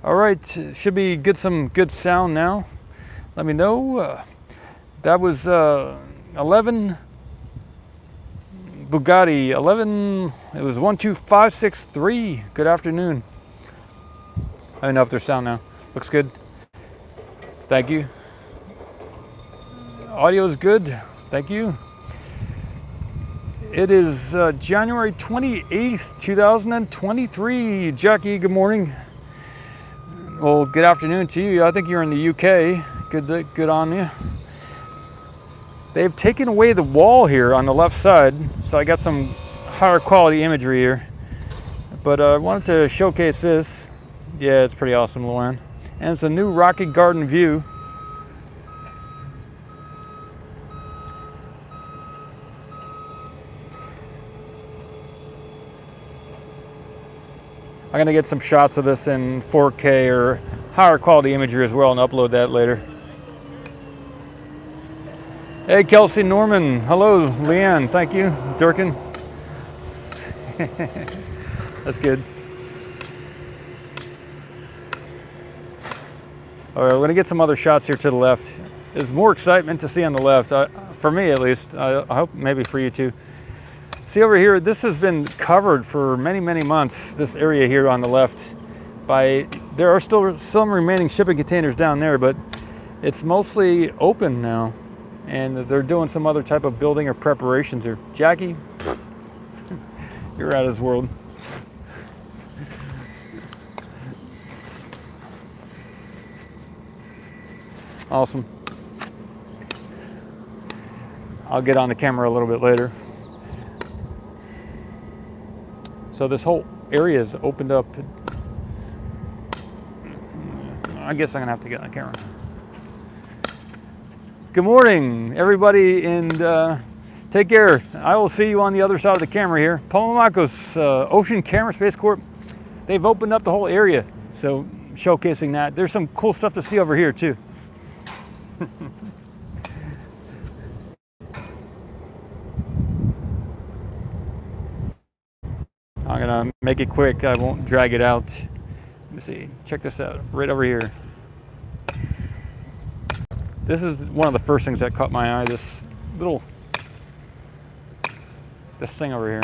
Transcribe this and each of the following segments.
All right, should be some good sound now. Let me know. That was 11 Bugatti, 11, it was 12563. Good afternoon. I don't know if there's sound now. Looks good. Thank you. Audio is good. Thank you. It is January 28th, 2023. Jackie, good morning. Well, good afternoon to you. I think you're in the UK. Good on you. They've taken away the wall here on the left side, so I got some higher quality imagery here. But I wanted to showcase this. Yeah, it's pretty awesome, Luann. And it's a new Rocket Garden view. I'm gonna get some shots of this in 4K or higher quality imagery as well and upload that later. Hey, Kelsey Norman. Hello, Leanne. Thank you. Durkin. That's good. All right, we're gonna get some other shots here to the left. There's more excitement to see on the left, for me at least. I hope maybe for you too. See over here, this has been covered for many, many months, this area here on the left. There are still some remaining shipping containers down there, but it's mostly open now. And they're doing some other type of building or preparations here. Jackie, you're out of this world. Awesome. I'll get on the camera a little bit later. So this whole area is opened up. I guess I'm gonna have to get on camera. Good morning, everybody, and take care. I will see you on the other side of the camera here. Palomacos, Ocean Camera Space Corp. They've opened up the whole area, so showcasing that. There's some cool stuff to see over here too. I'm gonna make it quick. I won't drag it out. Let me see. Check this out. Right over here. This is one of the first things that caught my eye. This thing over here.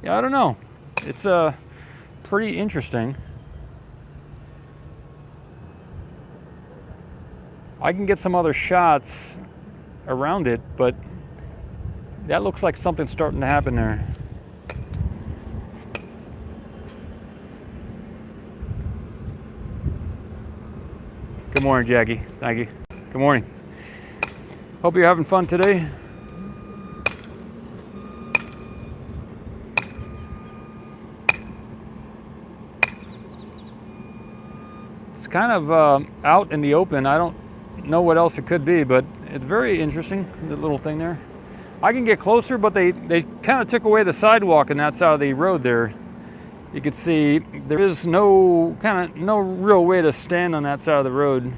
Yeah, I don't know. It's pretty interesting. I can get some other shots around it, but that looks like something's starting to happen there. Good morning, Jackie. Thank you. Good morning. Hope you're having fun today. It's kind of out in the open. I don't know what else it could be, but it's very interesting, the little thing there. I can get closer, but they kind of took away the sidewalk on that side of the road there. You can see there is no real way to stand on that side of the road.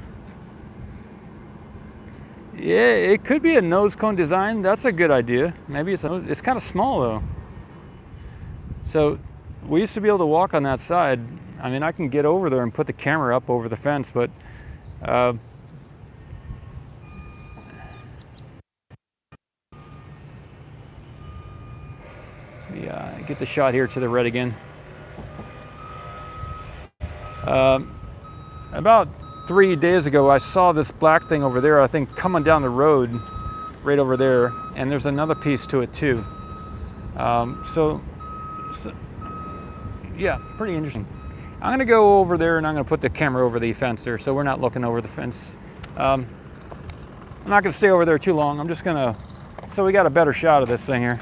Yeah, it could be a nose cone design. That's a good idea. Maybe it's kind of small though. So we used to be able to walk on that side. I mean, I can get over there and put the camera up over the fence, but yeah, get the shot here to the red again. About 3 days ago, I saw this black thing over there, I think coming down the road right over there, and there's another piece to it too. So yeah, pretty interesting. I'm gonna go over there and I'm gonna put the camera over the fence there so we're not looking over the fence. I'm not gonna stay over there too long. I'm just gonna, so we got a better shot of this thing here.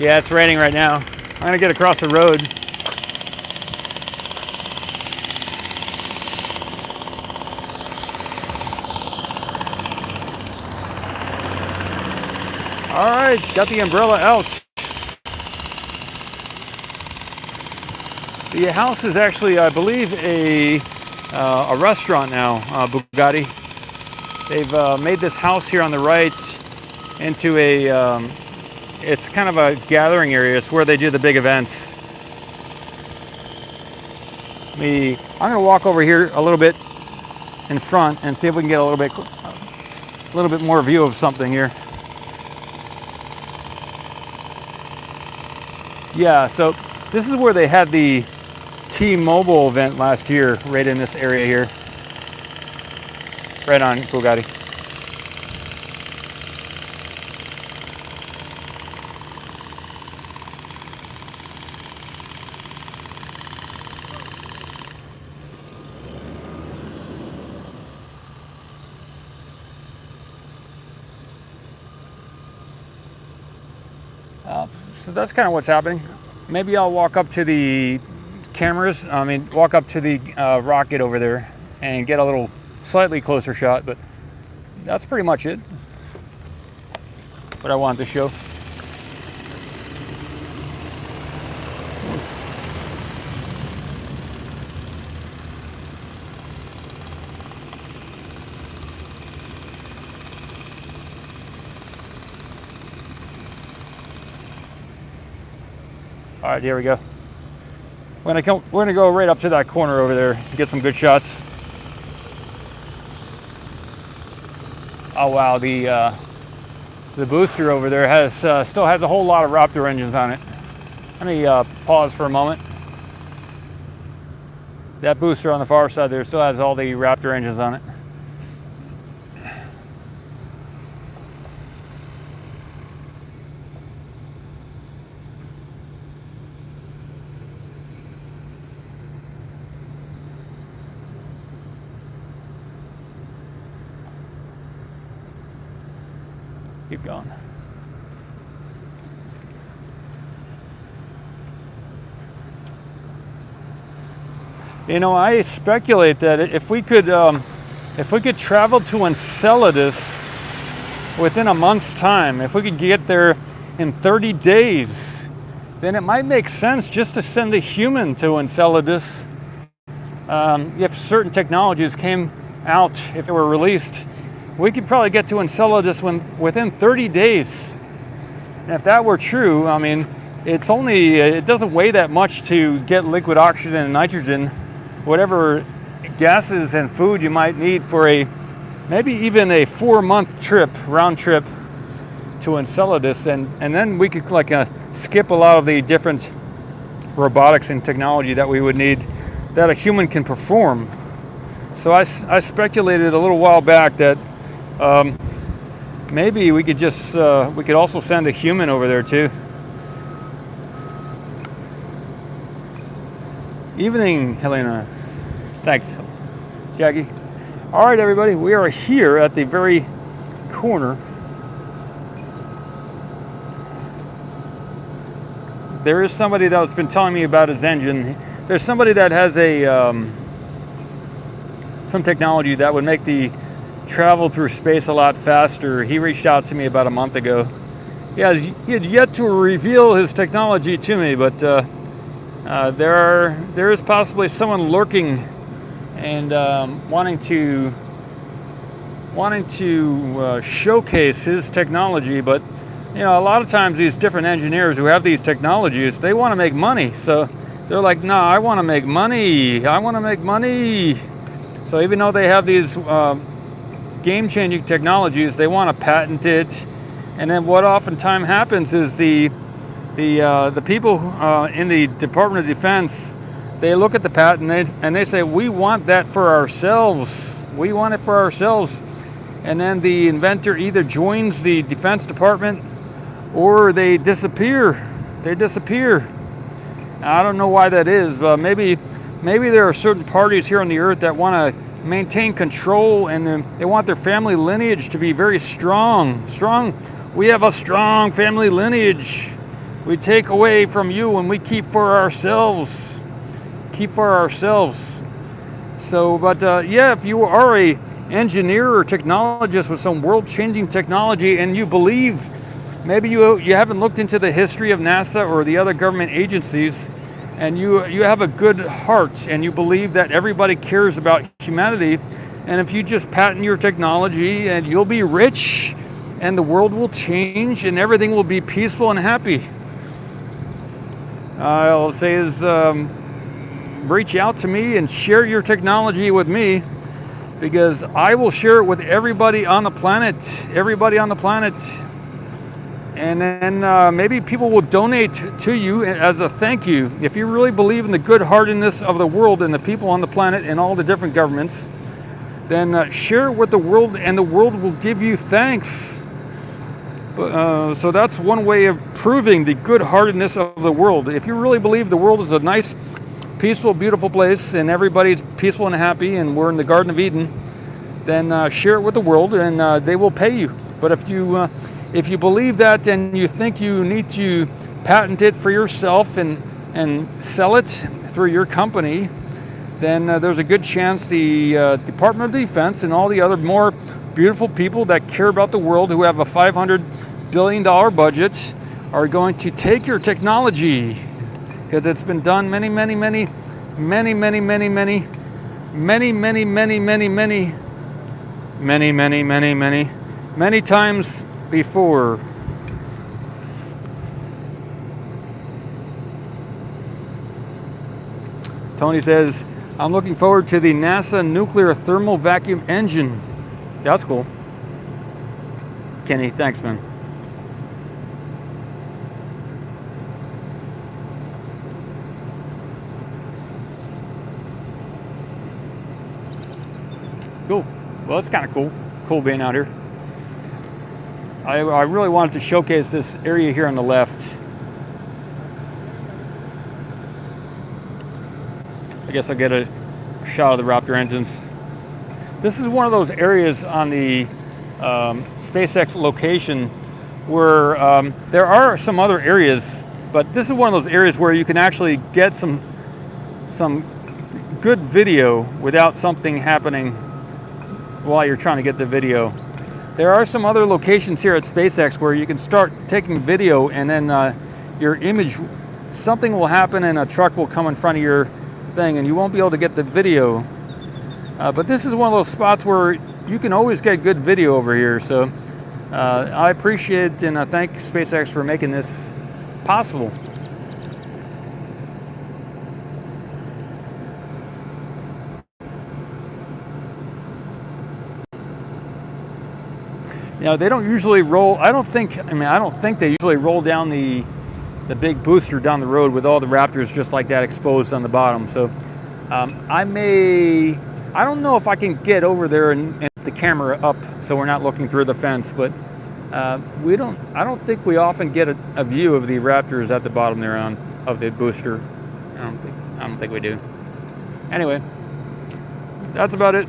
Yeah, it's raining right now. I'm gonna get across the road. All right, got the umbrella out. The house is actually, I believe, a restaurant now, Bugatti. They've made this house here on the right into a, it's kind of a gathering area. It's where they do the big events. I'm gonna walk over here a little bit in front and see if we can get a little bit more view of something here. Yeah, so this is where they had the T-Mobile event last year, right in this area here. Right on, Bugatti. So that's kind of what's happening. Maybe I'll walk up to the cameras, walk up to the rocket over there and get a little slightly closer shot, but that's pretty much it. What I wanted to show. All right, here we go. We're gonna go right up to that corner over there and get some good shots. Oh wow, the booster over there has still has a whole lot of Raptor engines on it. Let me pause for a moment. That booster on the far side there still has all the Raptor engines on it. Keep going. You know, I speculate that if we could travel to Enceladus within a month's time, if we could get there in 30 days, then it might make sense just to send a human to Enceladus. If certain technologies came out, if it were released, we could probably get to Enceladus within 30 days. And if that were true, I mean, it doesn't weigh that much to get liquid oxygen and nitrogen, whatever gases and food you might need for maybe even a 4-month trip, round trip to Enceladus. And then we could skip a lot of the different robotics and technology that we would need that a human can perform. So I speculated a little while back that maybe we could we could also send a human over there too. Evening, Helena. Thanks, Jackie. All right, everybody, we are here at the very corner. There is somebody that's been telling me about his engine. There's somebody that has some technology that would make the travel through space a lot faster. He reached out to me about a month ago. He had yet to reveal his technology to me, but there is possibly someone lurking and wanting to showcase his technology. But you know, a lot of times these different engineers who have these technologies, they want to make money. So they're like, no, I want to make money. I want to make money. So even though they have these game-changing technologies, they want to patent it. And then what oftentimes happens is the people in the Department of Defense, they look at the patent and they say, we want that for ourselves. We want it for ourselves. And then the inventor either joins the Defense Department or they disappear. They disappear. I don't know why that is, but maybe there are certain parties here on the earth that want to maintain control, and they want their family lineage to be very strong. We have a strong family lineage. We take away from you and we keep for ourselves. Keep for ourselves. So, but yeah, if you are a engineer or technologist with some world-changing technology and you believe, maybe you haven't looked into the history of NASA or the other government agencies, and you have a good heart and you believe that everybody cares about humanity, and if you just patent your technology and you'll be rich and the world will change and everything will be peaceful and happy. All I'll say is reach out to me and share your technology with me, because I will share it with everybody on the planet, and then maybe people will donate to you as a thank you. If you really believe in the good-heartedness of the world and the people on the planet and all the different governments, then share it with the world, and the world will give you thanks. So that's one way of proving the good-heartedness of the world. If you really believe the world is a nice, peaceful, beautiful place and everybody's peaceful and happy and we're in the Garden of Eden, then share it with the world and they will pay you. But if you believe that and you think you need to patent it for yourself and sell it through your company, then there's a good chance the Department of Defense and all the other more beautiful people that care about the world, who have a $500 billion budget, are going to take your technology, because it's been done many times before. Tony says, I'm looking forward to the NASA nuclear thermal vacuum engine. That's cool. Kenny, thanks, man. Cool. Well, it's kind of cool. Cool being out here. I really wanted to showcase this area here on the left. I guess I'll get a shot of the Raptor engines. This is one of those areas on the SpaceX location where there are some other areas, but this is one of those areas where you can actually get some good video without something happening while you're trying to get the video. There are some other locations here at SpaceX where you can start taking video and then your image, something will happen and a truck will come in front of your thing and you won't be able to get the video. But this is one of those spots where you can always get good video over here. So I appreciate and I thank SpaceX for making this possible. You know, they don't usually roll, I don't think they usually roll down the big booster down the road with all the Raptors just like that exposed on the bottom. So I don't know if I can get over there and the camera up so we're not looking through the fence, but I don't think we often get a view of the Raptors at the bottom there of the booster. I don't think we do. Anyway, that's about it.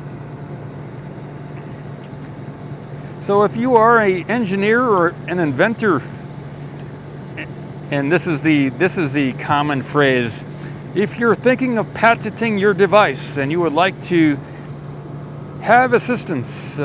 So if you are an engineer or an inventor, and this is the common phrase, if you're thinking of patenting your device and you would like to have assistance,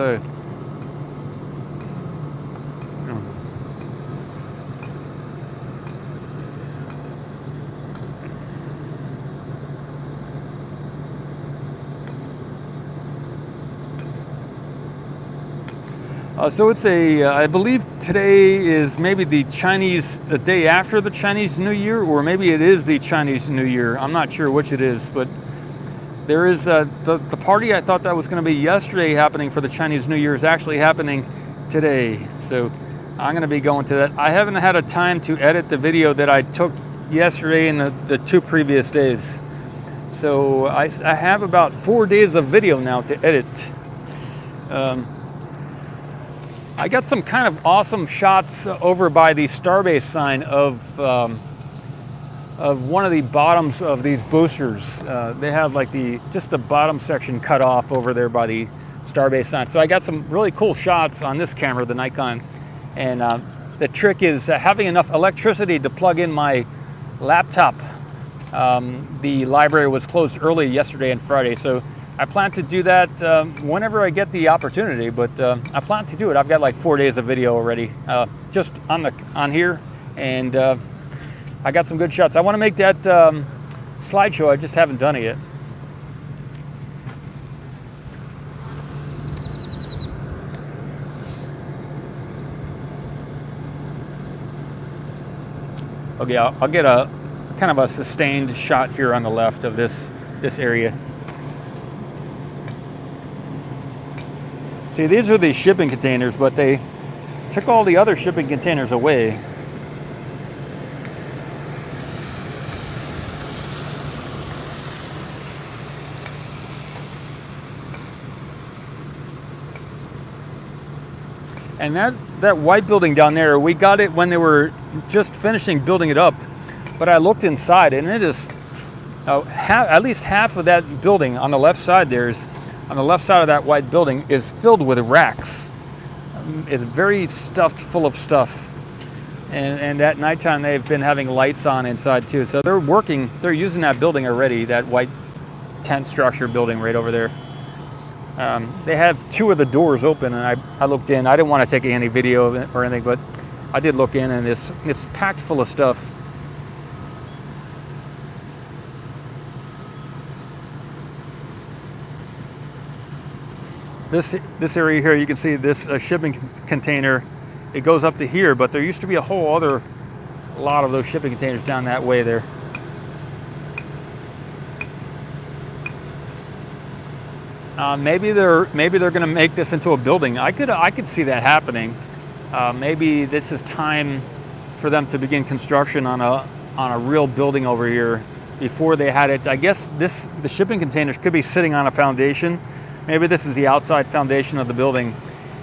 so it's I believe today is maybe the day after the Chinese New Year, or maybe it is the Chinese New Year. I'm not sure which it is, but there is the party I thought that was going to be yesterday happening for the Chinese New Year is actually happening today. So I'm going to be going to that. I haven't had a time to edit the video that I took yesterday and the 2 previous days. So I have about 4 days of video now to edit. I got some kind of awesome shots over by the Starbase sign of one of the bottoms of these boosters. They have like just the bottom section cut off over there by the Starbase sign. So I got some really cool shots on this camera, the Nikon, and The trick is having enough electricity to plug in my laptop. The library was closed early yesterday and Friday, so I plan to do that whenever I get the opportunity, but I plan to do it. I've got like 4 days of video already, just on here, and I got some good shots. I want to make that slideshow. I just haven't done it yet. Okay, I'll get a kind of a sustained shot here on the left of this area. See, these are the shipping containers, but they took all the other shipping containers away. And that white building down there, we got it when they were just finishing building it up. But I looked inside, and it is at least half of that building on the left side on the left side of that white building is filled with racks. It's very stuffed full of stuff. And at nighttime, they've been having lights on inside too. So they're using that building already, that white tent structure building right over there. They have 2 of the doors open, and I looked in. I didn't want to take any video of it or anything, but I did look in, and it's packed full of stuff. This area here, you can see this shipping container. It goes up to here, but there used to be a whole other lot of those shipping containers down that way there. Maybe they're going to make this into a building. I could see that happening. Maybe this is time for them to begin construction on a real building over here. Before they had it, I guess the shipping containers could be sitting on a foundation. Maybe this is the outside foundation of the building,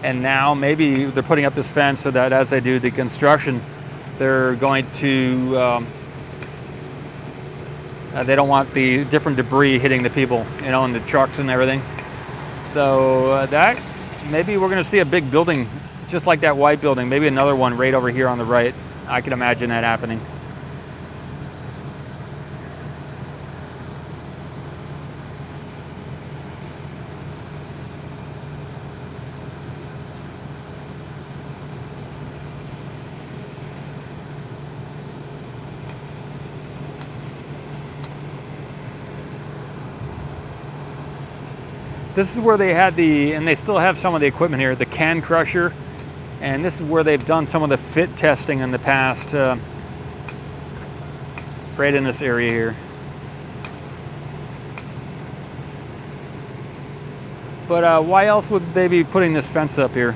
and now maybe they're putting up this fence so that as they do the construction, they're going to. They don't want the different debris hitting the people, and the trucks and everything. So that maybe we're going to see a big building just like that white building, maybe another one right over here on the right. I can imagine that happening. This is where they had and they still have some of the equipment here, the can crusher. And this is where they've done some of the fit testing in the past, right in this area here. But why else would they be putting this fence up here?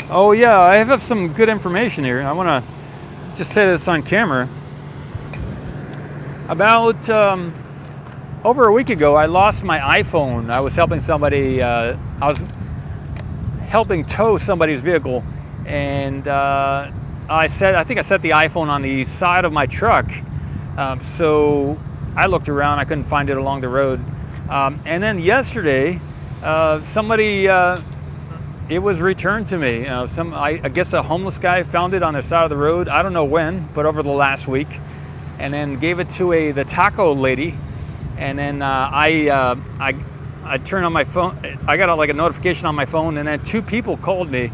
Oh yeah, I have some good information here. I want to just say this on camera. About over a week ago, I lost my iPhone. I was helping somebody. I was helping tow somebody's vehicle, and I think I set the iPhone on the side of my truck. So I looked around. I couldn't find it along the road. And then yesterday, somebody. It was returned to me. I guess a homeless guy found it on the side of the road. I don't know when, but over the last week, and then gave it to the taco lady. And then I turned on my phone. I got like a notification on my phone, and then 2 people called me.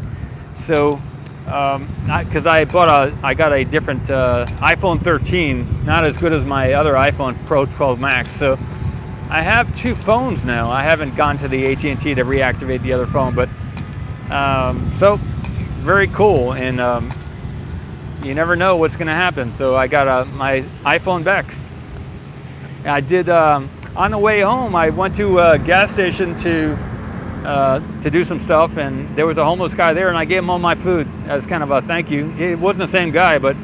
So, because I got a different iPhone 13, not as good as my other iPhone Pro 12 Max. So I have 2 phones now. I haven't gone to the AT&T to reactivate the other phone, but. So very cool, and you never know what's going to happen. So I got my iPhone back. And I did on the way home. I went to a gas station to do some stuff, and there was a homeless guy there, and I gave him all my food as kind of a thank you. It wasn't the same guy, but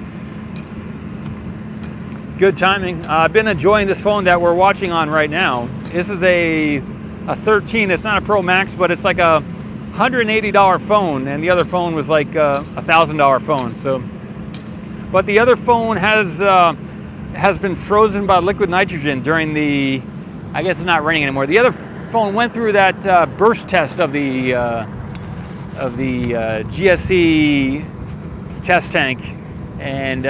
good timing. I've been enjoying this phone that we're watching on right now. This is a 13. It's not a Pro Max, but it's like a $180 phone, and the other phone was like a $1,000 phone. So, but the other phone has been frozen by liquid nitrogen during the I guess it's not raining anymore. The other phone went through that burst test of the GSC test tank, and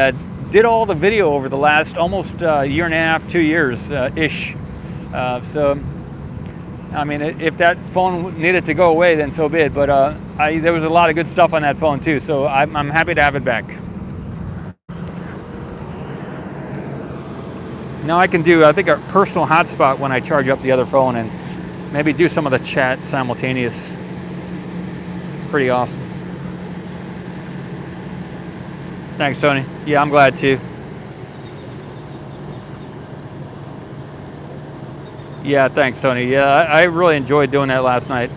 did all the video over the last almost year and a half, 2 years ish. So, I mean, if that phone needed to go away, then so be it. But there was a lot of good stuff on that phone too, so I'm happy to have it back. Now I can do, I think, a personal hotspot when I charge up the other phone, and maybe do some of the chat simultaneous. Pretty awesome. Thanks, Tony. Yeah, I'm glad too. Yeah, thanks, Tony. Yeah, I really enjoyed doing that last night.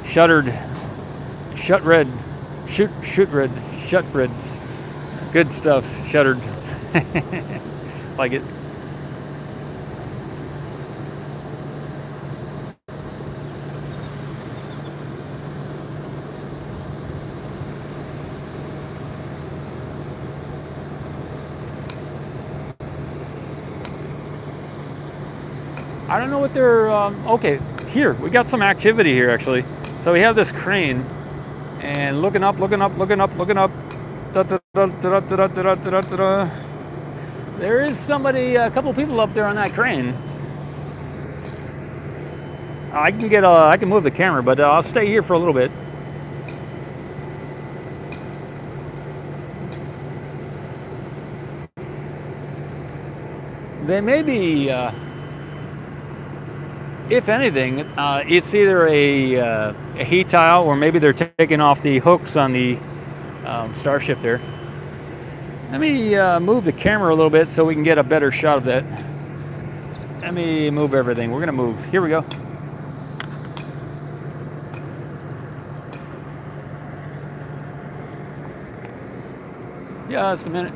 Shut red. Good stuff. Shuttered. Like it. I don't know what they're, okay, here, we got some activity here actually. So we have this crane, and looking up. There is somebody, a couple people up there on that crane. I can move the camera, but I'll stay here for a little bit. They may be, if anything, it's either a heat tile, or maybe they're taking off the hooks on the Starship there. Let me move the camera a little bit so we can get a better shot of that. Let me move everything. We're gonna move. Here we go. Yeah, just a minute.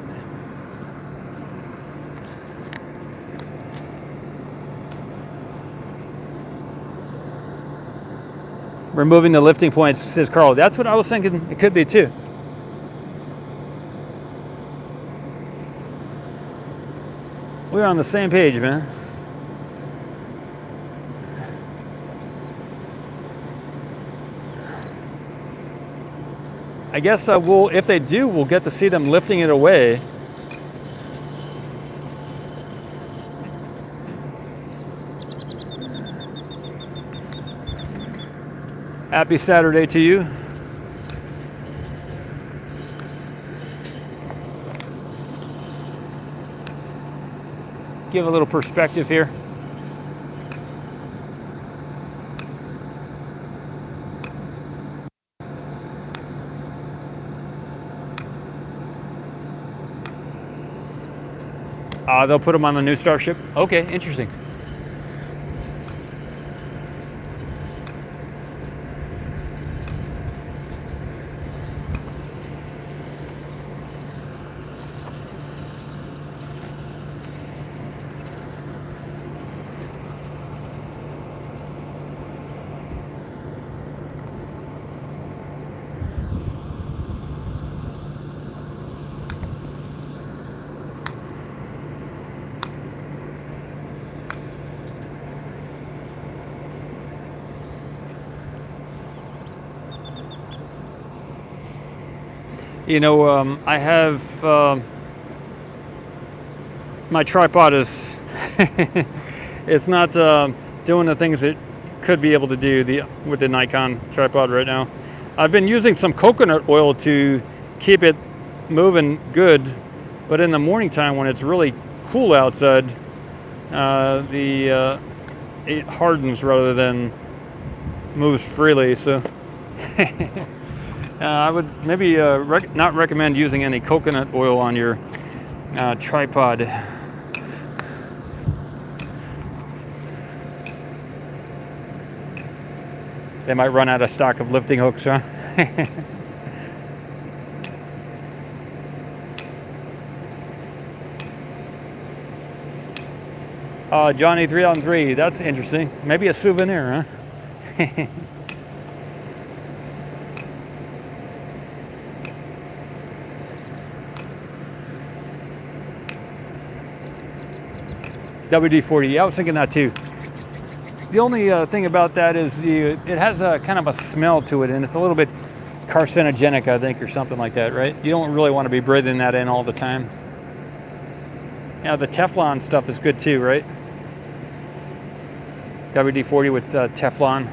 Removing the lifting points, says Carl. That's what I was thinking it could be too. We're on the same page, man. I guess we'll, if they do, we'll get to see them lifting it away. Happy Saturday to you. Give a little perspective here. They'll put them on the new Starship. Okay, interesting. You know, I have my tripod is it's not doing the things it could be able to do with the Nikon tripod right now. I've been using some coconut oil to keep it moving good, but in the morning time when it's really cool outside, it hardens rather than moves freely. So. I would maybe not recommend using any coconut oil on your tripod. They might run out of stock of lifting hooks, huh? Johnny 3 on 3, that's interesting. Maybe a souvenir, huh? WD-40. Yeah, I was thinking that too. The only thing about that is it has a kind of a smell to it, and it's a little bit carcinogenic, I think, or something like that, right? You don't really want to be breathing that in all the time. Yeah, the Teflon stuff is good too, right? WD-40 with Teflon.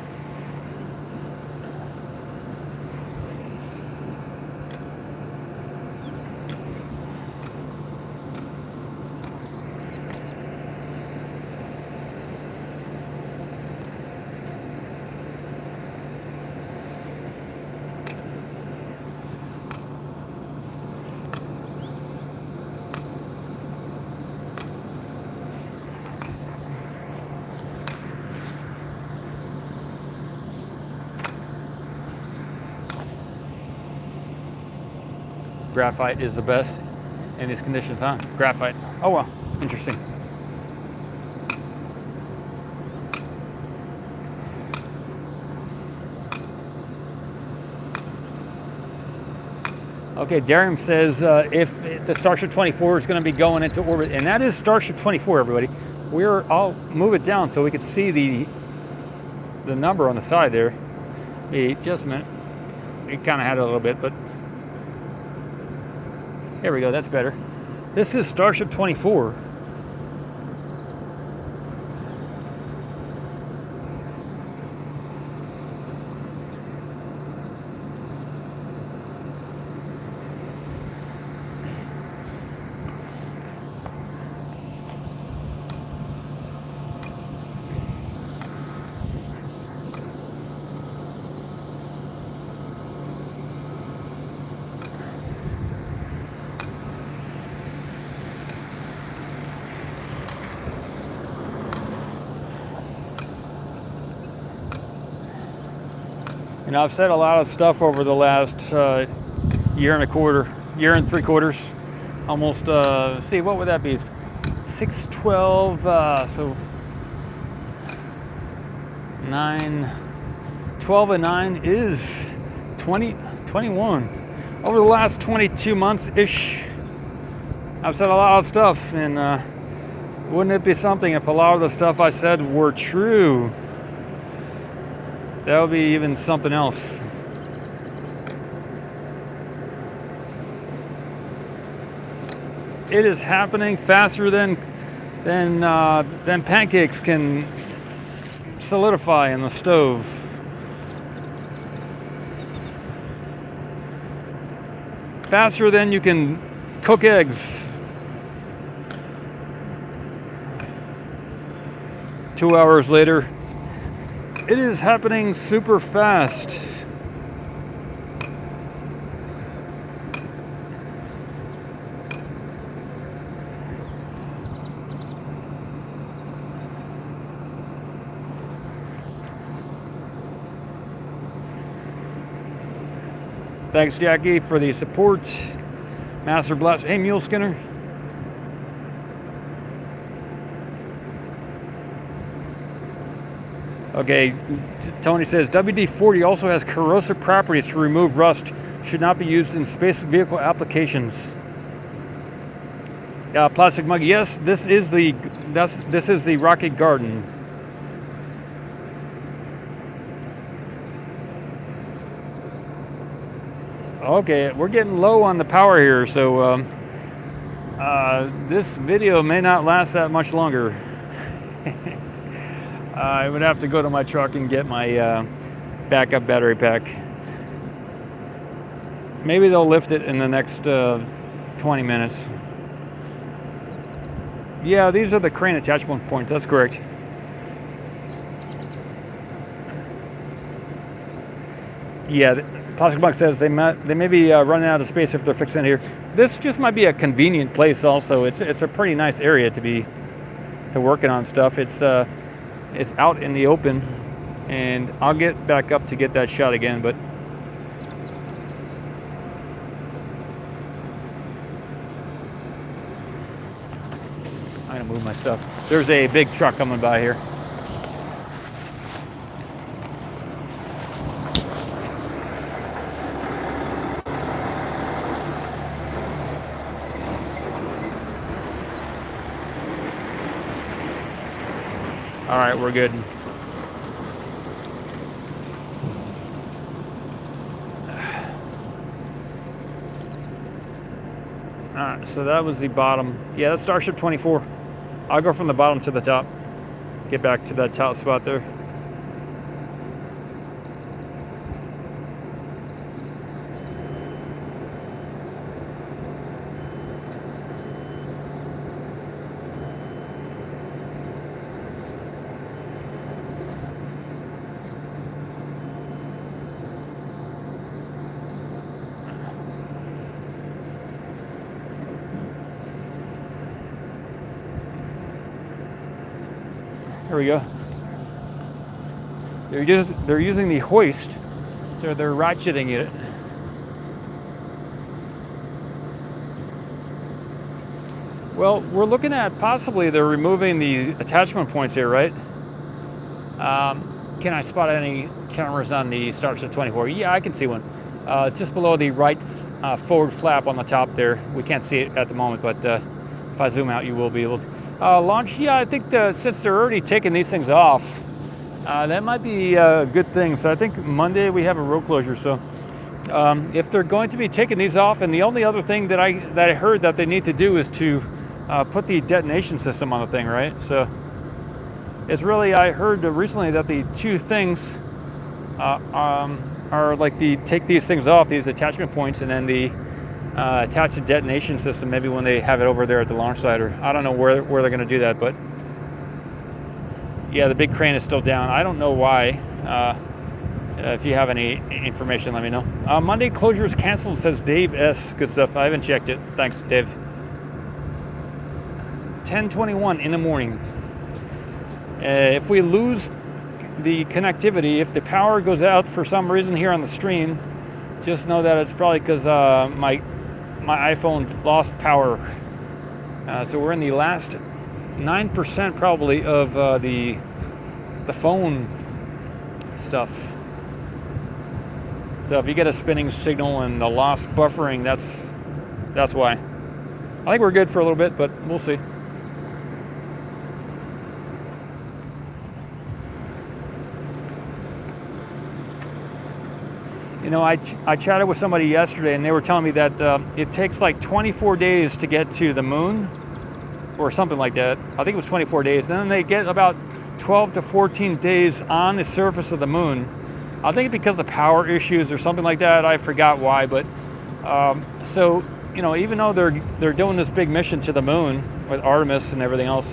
Graphite is the best in these conditions, huh? Graphite. Oh well, interesting. Okay, Darium says if the Starship 24 is going to be going into orbit, and that is Starship 24, everybody. I'll move it down so we can see the number on the side there. Just a minute. It kind of had it a little bit, but there we go, that's better. This is Starship 24. You know, I've said a lot of stuff over the last year and a quarter, year and 3/4, almost. See, what would that be? 612. So 9, 12 and 9 is 20, 21. Over the last 22 months ish, I've said a lot of stuff, and wouldn't it be something if a lot of the stuff I said were true? That would be even something else. It is happening faster than pancakes can solidify in the stove. Faster than you can cook eggs. 2 hours later, it is happening super fast. Thanks, Jackie, for the support. Master Blast. Hey, Mule Skinner. Okay, Tony says WD-40 also has corrosive properties to remove rust. Should not be used in space vehicle applications. Plastic Mug. Yes, this is the Rocket Garden. Okay, we're getting low on the power here, so this video may not last that much longer. I would have to go to my truck and get my backup battery pack. Maybe they'll lift it in the next 20 minutes. Yeah, these are the crane attachment points, that's correct. Yeah, Plastic Buck says they may be running out of space if they're fixing it here. This just might be a convenient place also. It's a pretty nice area to working on stuff. It's out in the open, and I'll get back up to get that shot again, but I'm gonna move my stuff. There's a big truck coming by here. All right, we're good. All right, so that was the bottom. Yeah, that's Starship 24. I'll go from the bottom to the top. Get back to that top spot there. There we go. They're using the hoist. They're ratcheting it. Well, we're looking at possibly they're removing the attachment points here, right? Can I spot any cameras on the Starship 24? Yeah, I can see one. Just below the right forward flap on the top there. We can't see it at the moment, but if I zoom out, you will be able to. Launch, yeah, I think since they're already taking these things off, that might be a good thing. So I think Monday we have a road closure. So if they're going to be taking these off, and the only other thing that I heard that they need to do is to put the detonation system on the thing, right? So it's really, I heard recently that the two things are like take these things off, these attachment points, and then the attach a detonation system maybe when they have it over there at the launch site, or I don't know where they're going to do that, but yeah, the big crane is still down. I don't know why. If you have any information, let me know. Monday closure is canceled, says Dave S. Good stuff. I haven't checked it. Thanks, Dave. 10:21 in the morning. If we lose the connectivity, if the power goes out for some reason here on the stream, just know that it's probably because my iPhone lost power. So we're in the last 9% probably of the phone stuff. So if you get a spinning signal and the lost buffering, that's why. I think we're good for a little bit, but we'll see. You know, I chatted with somebody yesterday, and they were telling me that it takes like 24 days to get to the moon, or something like that. I think it was 24 days. And then they get about 12 to 14 days on the surface of the moon. I think because of power issues or something like that. I forgot why, but so you know, even though they're doing this big mission to the moon with Artemis and everything else,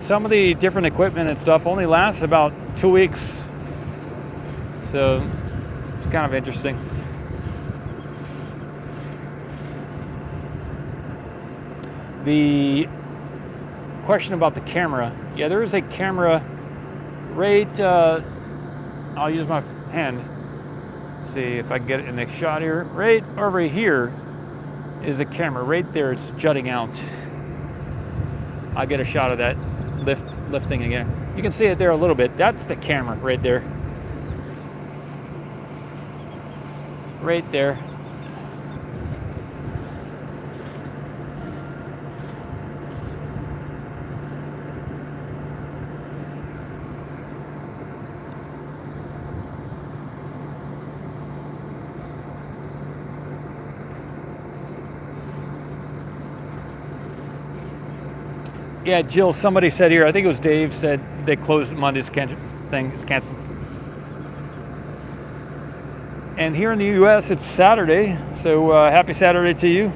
some of the different equipment and stuff only lasts about 2 weeks. So it's kind of interesting. The question about the camera. Yeah, there is a camera right, I'll use my hand. See if I can get it in the shot here. Right over here is a camera. Right there, it's jutting out. I'll get a shot of that lifting again. You can see it there a little bit. That's the camera right there. Right there. Yeah, Jill, somebody said here, I think it was Dave, said they closed Monday's thing. It's canceled. And here in the U.S., it's Saturday, so happy Saturday to you.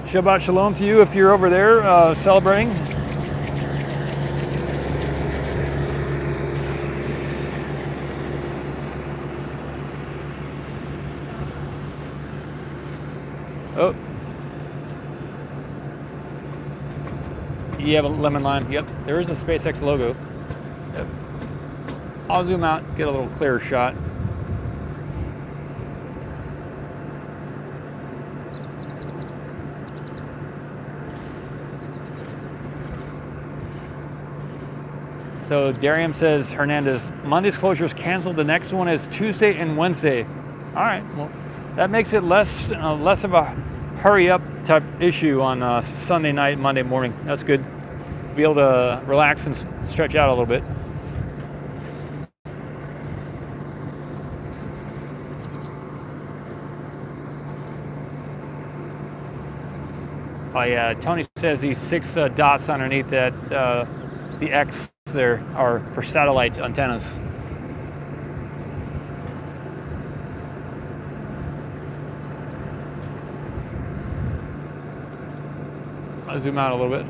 Shabbat Shalom to you if you're over there celebrating. Oh. You have a lemon lime. Yep, there is a SpaceX logo. Yep. I'll zoom out, get a little clearer shot. So Darium says, Hernandez, Monday's closure is canceled. The next one is Tuesday and Wednesday. All right, well, that makes it less of a hurry up type issue on Sunday night, Monday morning. That's good. Be able to relax and stretch out a little bit. Oh yeah, Tony says these 6 dots underneath that, the X there, are for satellite antennas. I'll zoom out a little bit.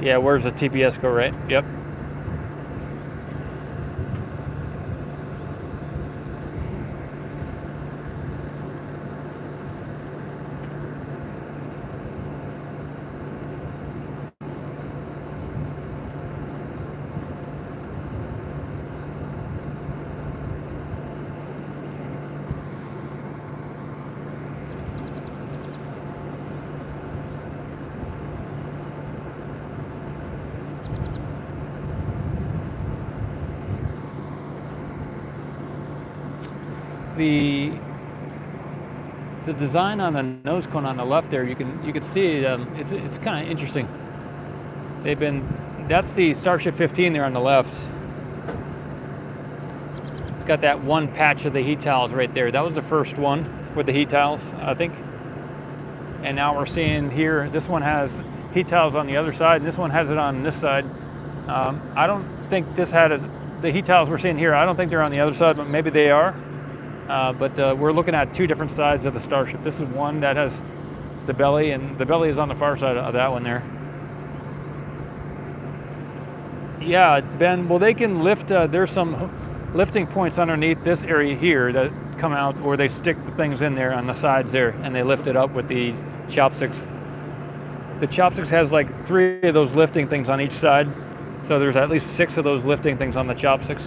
Yeah, where's the TPS go, right? Yep. The design on the nose cone on the left there, you can see it's kind of interesting. That's the Starship 15 there on the left. It's got that one patch of the heat tiles right there. That was the first one with the heat tiles, I think. And now we're seeing here, this one has heat tiles on the other side, and this one has it on this side. I don't think this had the heat tiles we're seeing here. I don't think they're on the other side, but maybe they are. But we're looking at 2 different sides of the Starship. This is one that has the belly, and the belly is on the far side of that one there. Yeah, Ben, well, they can lift, there's some lifting points underneath this area here that come out where they stick the things in there on the sides there, and they lift it up with the chopsticks. The chopsticks has like 3 of those lifting things on each side. So there's at least 6 of those lifting things on the chopsticks.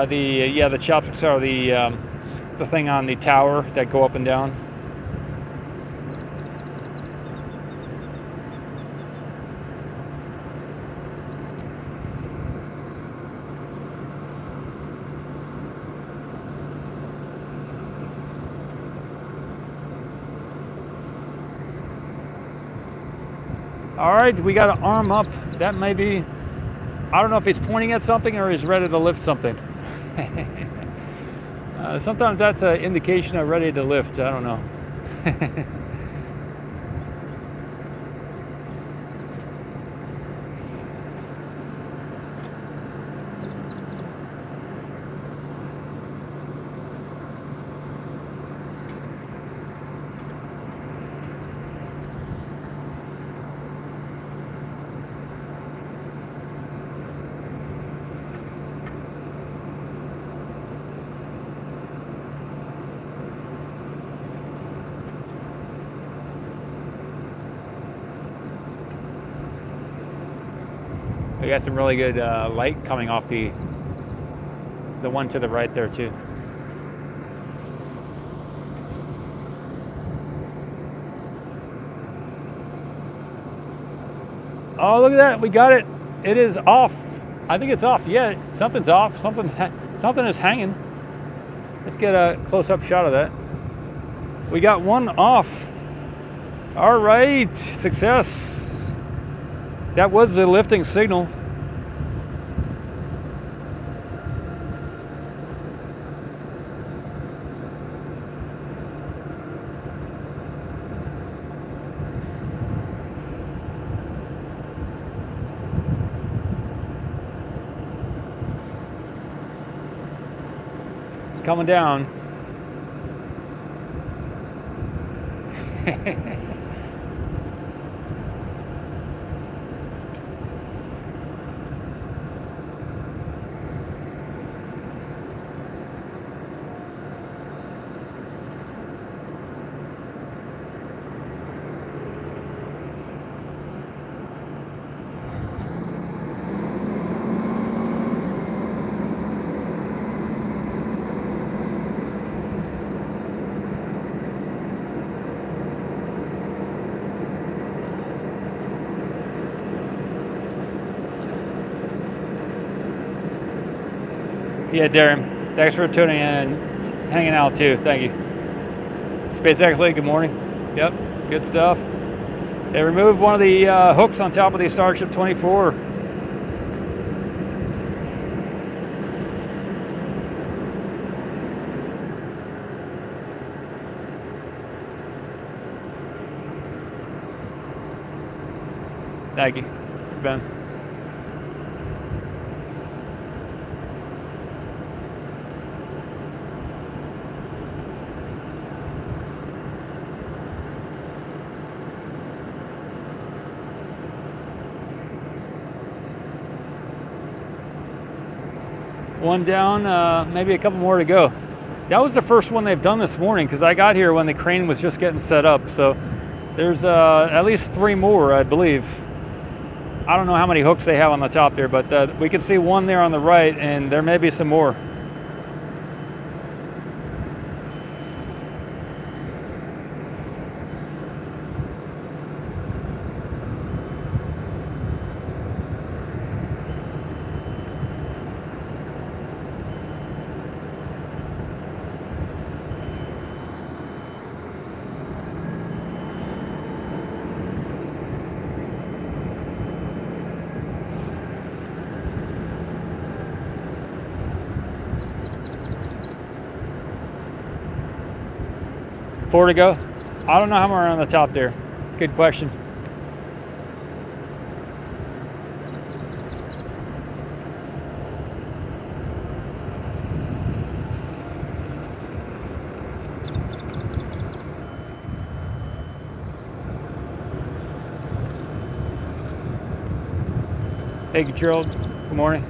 The chopsticks are the thing on the tower that go up and down. All right, we got an arm up. That may be, I don't know if it's pointing at something or is ready to lift something. Sometimes that's an indication of ready to lift. I don't know. We got some really good light coming off the one to the right there too. Oh, look at that! We got it. It is off. I think it's off. Yeah, something's off. Something is hanging. Let's get a close-up shot of that. We got one off. All right, success. That was the lifting signal. It's coming down. Yeah, Darren, thanks for tuning in and hanging out too. Thank you. SpaceX League, good morning. Yep, good stuff. They removed one of the hooks on top of the Starship 24. Thank you, Ben. One down, maybe a couple more to go. That was the first one they've done this morning because I got here when the crane was just getting set up. So there's at least 3 more, I believe. I don't know how many hooks they have on the top there, but we can see one there on the right, and there may be some more. Four to go? I don't know how many are on the top there. It's a good question. Hey, Gerald. Good morning.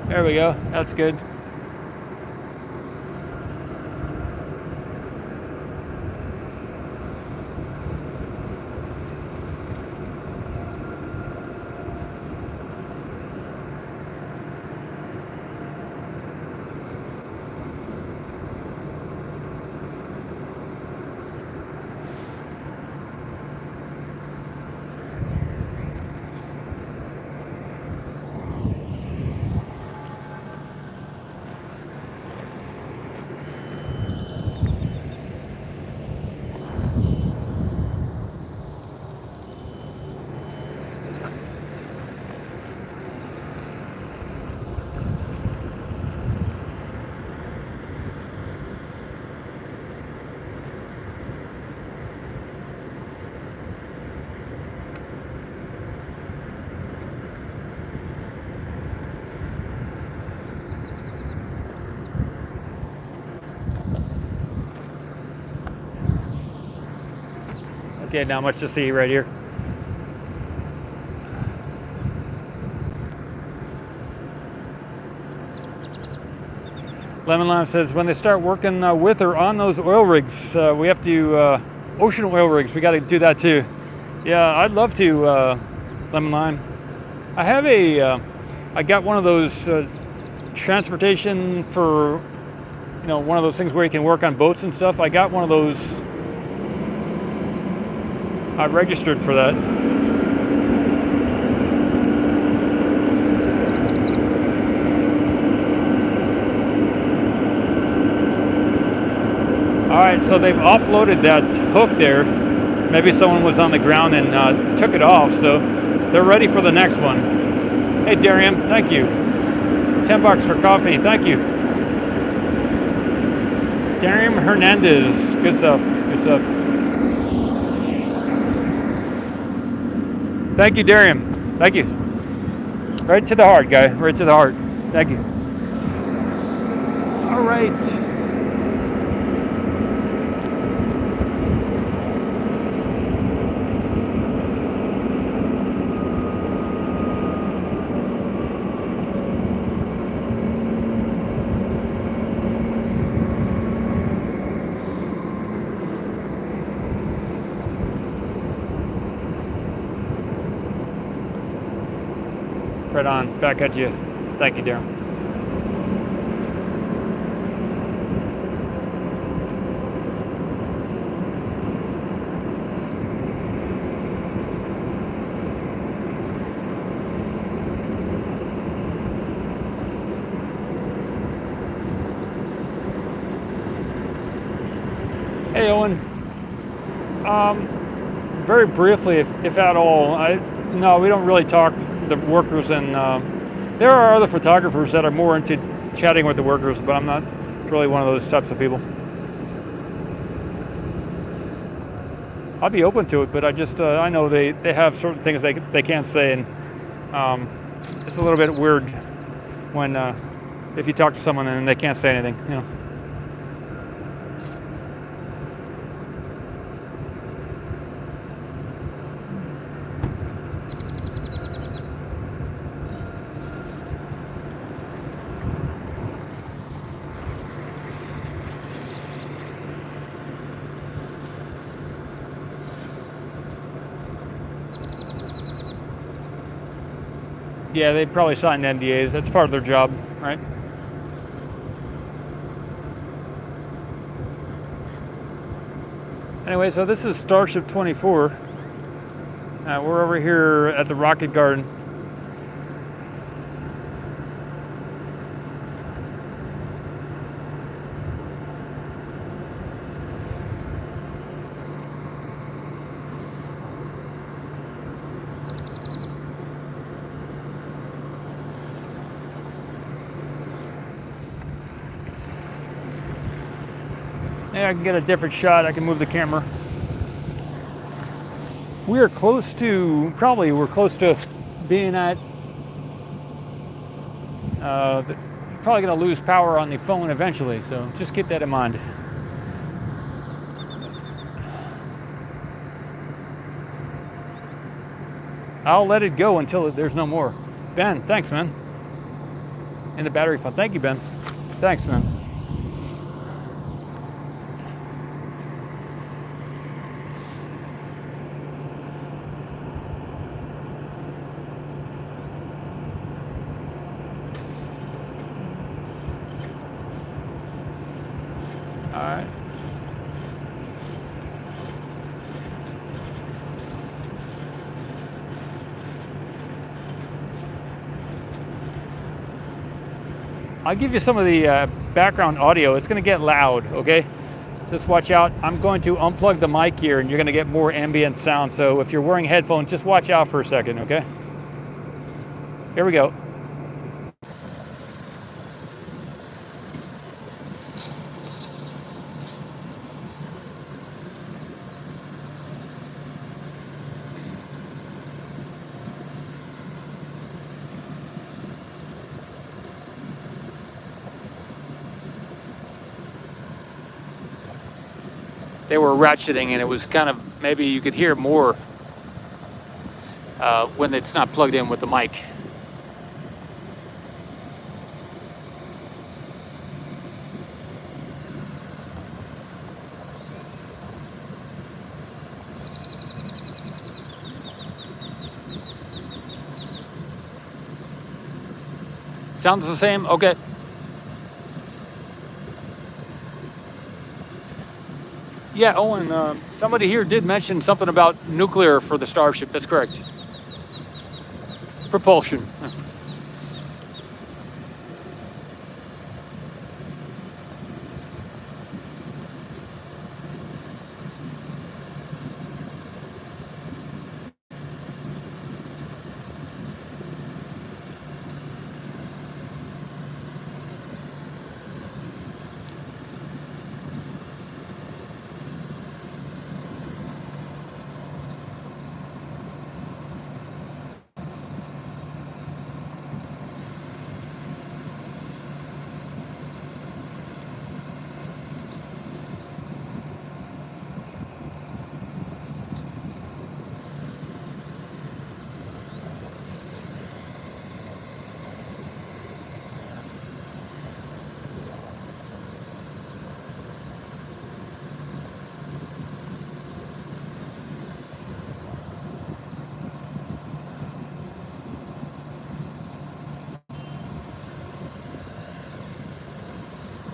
There we go. That's good. Okay, not much to see right here. Lemon Lime says, when they start working with or on those oil rigs, we have to, ocean oil rigs, we got to do that too. Yeah, I'd love to, Lemon Lime. I have I got one of those transportation for, one of those things where you can work on boats and stuff. I got one of those. I registered for that. All right, so they've offloaded that hook there. Maybe someone was on the ground and took it off, so they're ready for the next one. Hey, Darian, thank you. $10 for coffee, thank you. Darian Hernandez, good stuff, good stuff. Thank you, Darian. Thank you. Right to the heart, guy. Right to the heart. Thank you. All right. Right on. Back at you. Thank you, Darren. Hey, Owen. Very briefly, if at all, no, we don't really talk the workers, and there are other photographers that are more into chatting with the workers, but I'm not really one of those types of people. I'll be open to it, but I know they have certain things they can't say, and it's a little bit weird when if you talk to someone and they can't say anything, you know. Yeah, they probably signed NDAs. That's part of their job, right? Anyway, so this is Starship 24. We're over here at the Rocket Garden. Yeah, I can get a different shot. I can move the camera. We're close to being at, probably going to lose power on the phone eventually, so just keep that in mind. I'll let it go until there's no more. Ben, thanks, man. And the battery fund. Thank you, Ben. Thanks, man. All right. I'll give you some of the background audio. It's going to get loud, okay? Just watch out. I'm going to unplug the mic here and you're going to get more ambient sound. So if you're wearing headphones, just watch out for a second, okay? Here we go. They were ratcheting, and it was kind of, maybe you could hear more when it's not plugged in with the mic. Sounds the same? Okay. Yeah, Owen, somebody here did mention something about nuclear for the Starship. That's correct. Propulsion.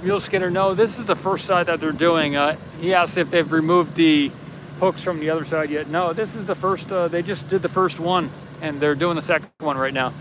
Mule Skinner, no, this is the first side that they're doing. He asked if they've removed the hooks from the other side yet. No, this is the first, they just did the first one, and they're doing the second one right now.